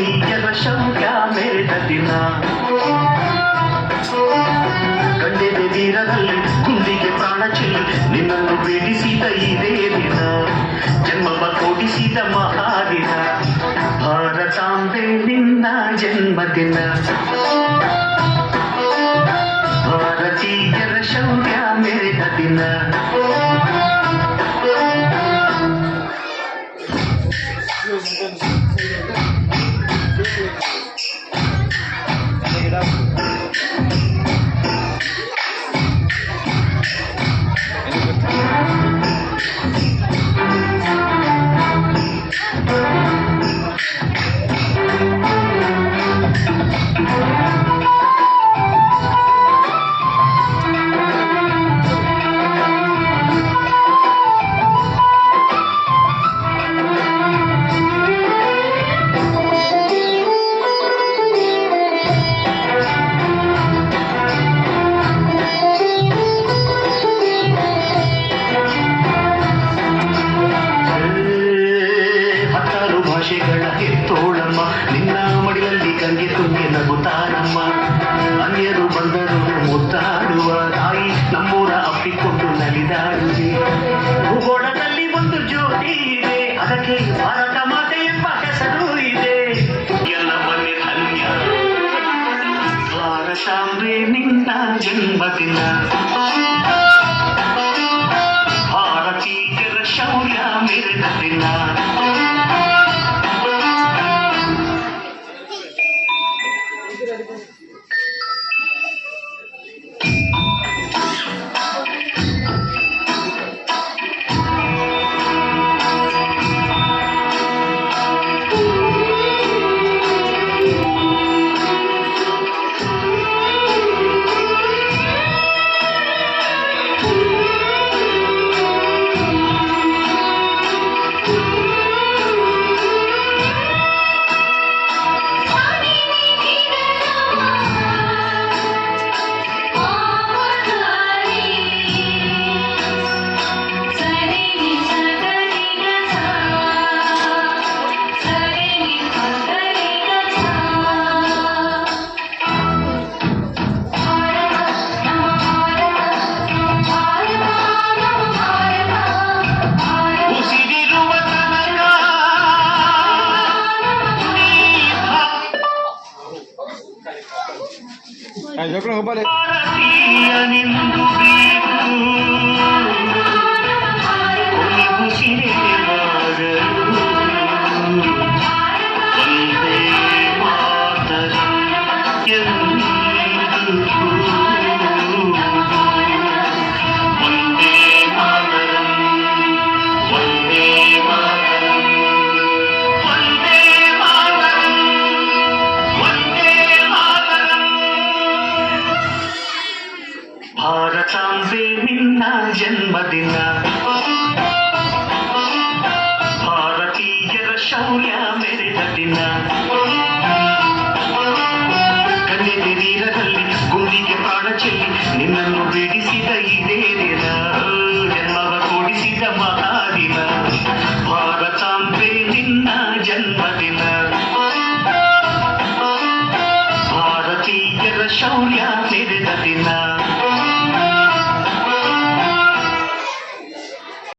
ಭಾರತೀಯರ ಶೌರ್ಯ ಮೆರೆದ ದಿನ, ಗಂಡೆದೆ ವೀರರಲ್ಲಿ ಗುಂಡಿಗೆ ಪ್ರಾಣ ಚೆಲ್ಲಿ ನಿನ್ನನ್ನು ಬೇಡಿಸಿದ ಇದೇ ದಿನ, ಜನ್ಮವ ಕೊಡಿಸಿದ ಮಹಾದಿನ, ಭಾರತಾಂಬೆ ನಿನ್ನ ಜನ್ಮದಿನ. ಭಾರತೀಯರ ಶೌರ್ಯ ಮೆರೆದ ದಿನ. ಭಾಷೆಗಳ ಎತ್ತೋಳಮ್ಮ, ನಿನ್ನ ಮಡಿಲಲ್ಲಿ ಗಂಗೆ ತುಂಬಿ ನಗುತ್ತಾರಮ್ಮ. ಅನ್ಯರು ಬಂದರು ಮುದ್ದಾಡುವ ತಾಯಿ, ನಮ್ಮೂರ ಅಪ್ಪಿಕೊಂಡು ನಲಿದಾಡುವೆ. ಭೂಗೋಳದಲ್ಲಿ ಒಂದು ಜ್ಯೋತಿ ಇದೆ, ಅದಕ್ಕೆ ಭಾರತ ಮಾತೆ ಎಂಬ ಹೆಸರು ಇದೆ. ಎಲ್ಲವನ್ನೇ ಧನ್ಯ ಭಾರತಾಂಬೆ ನಿನ್ನ ಜನ್ಮದಿನ. ಭಾರತೀಯರ ಶೌರ್ಯ ಮೆರೆದ ದಿನ. Yo creo que vale. ಭಾರತಾಂಬೆ ನಿನ್ನ ಜನ್ಮದಿನ. ಭಾರತೀಯರ ಶೌರ್ಯ ಮೆರೆದ ದಿನ, ಕಣ್ಣಿಗೆ ನೀರದಲ್ಲಿ ಗುಂಡಿಗೆ ಪ್ರಾಣ ಚೆಲ್ಲಿ ನಿನ್ನನ್ನು ಬೇಡಿಸಿದ ಇದೇ ದಿನ, ಜನ್ಮವ ಕೊಡಿಸಿದ ಮಹಾದಿನ. ಭಾರತಾಂಬೆ ನಿನ್ನ ಜನ್ಮದಿನ. ಭಾರತೀಯರ ಶೌರ್ಯ